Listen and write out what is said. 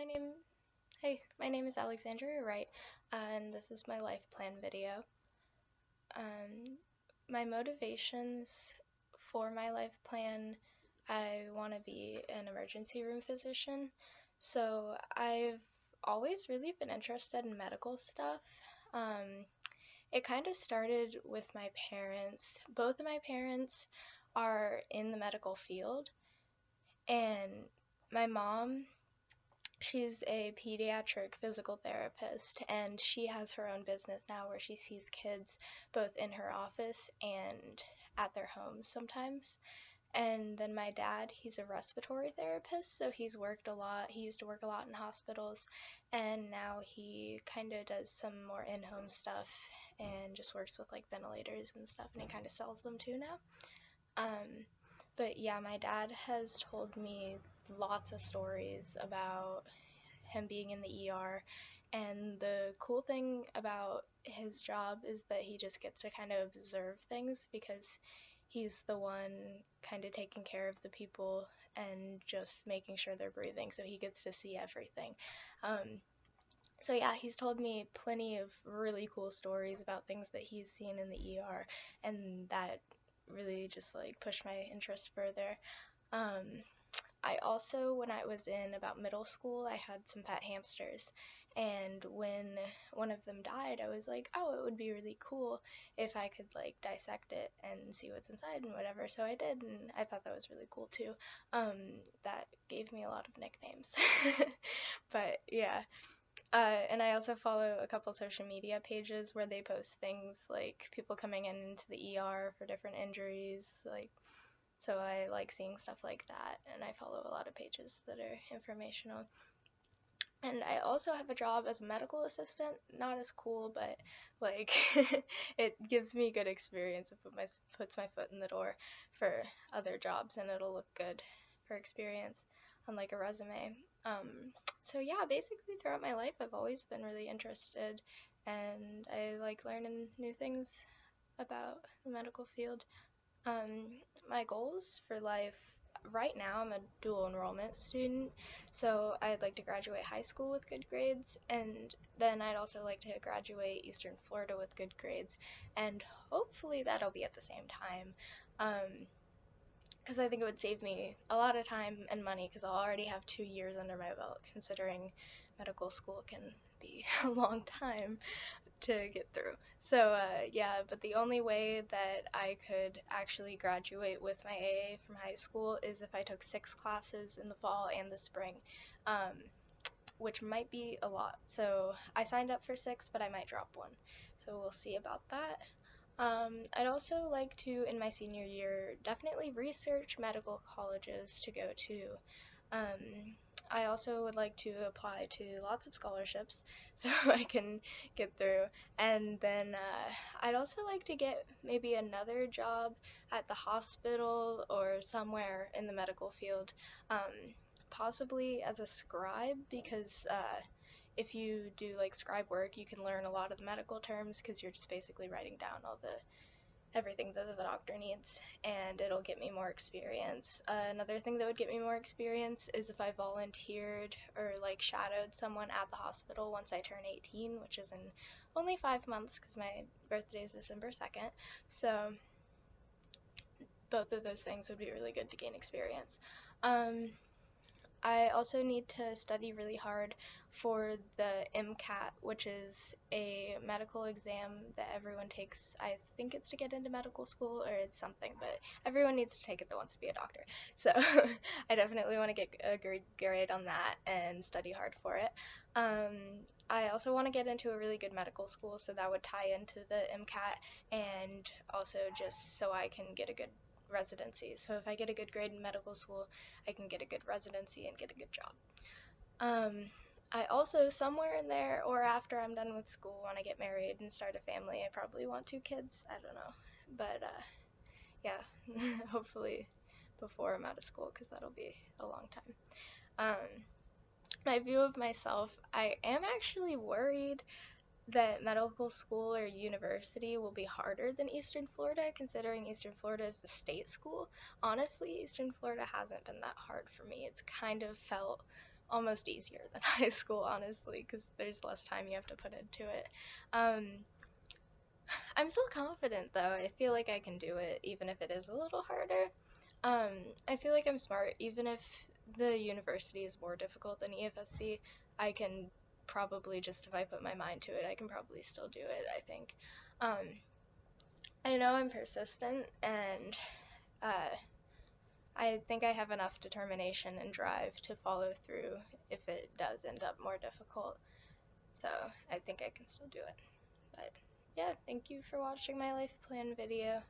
my name, my name is Alexandria Wright, and this is my life plan video. Um, my motivations for my life plan, I want to be an emergency room physician. So I've always really been interested in medical stuff. Um, it kind of started with my parents. Both of my parents are in the medical field, and my mom, she's a pediatric physical therapist, and she has her own business now where she sees kids both in her office and at their homes sometimes. And then my dad, he's a respiratory therapist, so he's worked a lot. He used to work a lot in hospitals, and now he kind of does some more in-home stuff and just works with like ventilators and stuff, and he kind of sells them too now. Um, but yeah, my dad has told me lots of stories about him being in the ER. And the cool thing about his job is that he just gets to kind of observe things because he's the one kind of taking care of the people and just making sure they're breathing, so he gets to see everything. So yeah, he's told me plenty of really cool stories about things that he's seen in the ER, and that really just like pushed my interest further. Um, I also, when I was in about middle school, I had some pet hamsters. And when one of them died, I was like, oh, it would be really cool if I could like dissect it and see what's inside and whatever. So I did, and I thought that was really cool too. That gave me a lot of nicknames. But yeah. And I also follow a couple social media pages where they post things like people coming in into the ER for different injuries, like so I like seeing stuff like that, and I follow a lot of pages that are informational. And I also have a job as a medical assistant. Not as cool, but like it gives me good experience. It puts my foot in the door for other jobs, and it'll look good for experience on like a resume. So yeah, basically throughout my life, I've always been really interested, and I like learning new things about the medical field. My goals for life right now, I'm a dual enrollment student, so I'd like to graduate high school with good grades, and then I'd also like to graduate Eastern Florida with good grades, and hopefully that'll be at the same time. Because I think it would save me a lot of time and money because I'll already have 2 years under my belt, considering medical school can be a long time to get through. So yeah, but the only way that I could actually graduate with my AA from high school is if I took 6 classes in the fall and the spring, um, which might be a lot. So I signed up for 6, but I might drop one. So we'll see about that. I'd also like to, in my senior year, definitely research medical colleges to go to. Um, I also would like to apply to lots of scholarships so I can get through. And then I'd also like to get maybe another job at the hospital or somewhere in the medical field, possibly as a scribe because if you do like scribe work, you can learn a lot of the medical terms because you're just basically writing down all the everything that the doctor needs, and it'll get me more experience. Another thing that would get me more experience is if I volunteered or like shadowed someone at the hospital once I turn 18, which is in only 5 months because my birthday is December 2nd. So both of those things would be really good to gain experience. Um, I also need to study really hard for the MCAT, which is a medical exam that everyone takes. I think it's to get into medical school or it's something, but everyone needs to take it that wants to be a doctor. So I definitely want to get a good grade on that and study hard for it. I also want to get into a really good medical school, so that would tie into the MCAT and also just so I can get a good residency. So if I get a good grade in medical school, I can get a good residency and get a good job. Um, I also, somewhere in there or after I'm done with school, want to get married and start a family. I probably want 2 kids. I don't know. But yeah, hopefully before I'm out of school because that'll be a long time. My view of myself, I am actually worried that medical school or university will be harder than Eastern Florida, considering Eastern Florida is the state school. Honestly, Eastern Florida hasn't been that hard for me. It's kind of felt almost easier than high school, honestly, because there's less time you have to put into it. Um, I'm still confident though. I feel like I can do it, even if it is a little harder. I feel like I'm smart, even if the university is more difficult than EFSC. I can probably just, if I put my mind to it, I can probably still do it, I think. Um, I know I'm persistent, and uh, I think I have enough determination and drive to follow through if it does end up more difficult. So I think I can still do it. But yeah, thank you for watching my life plan video.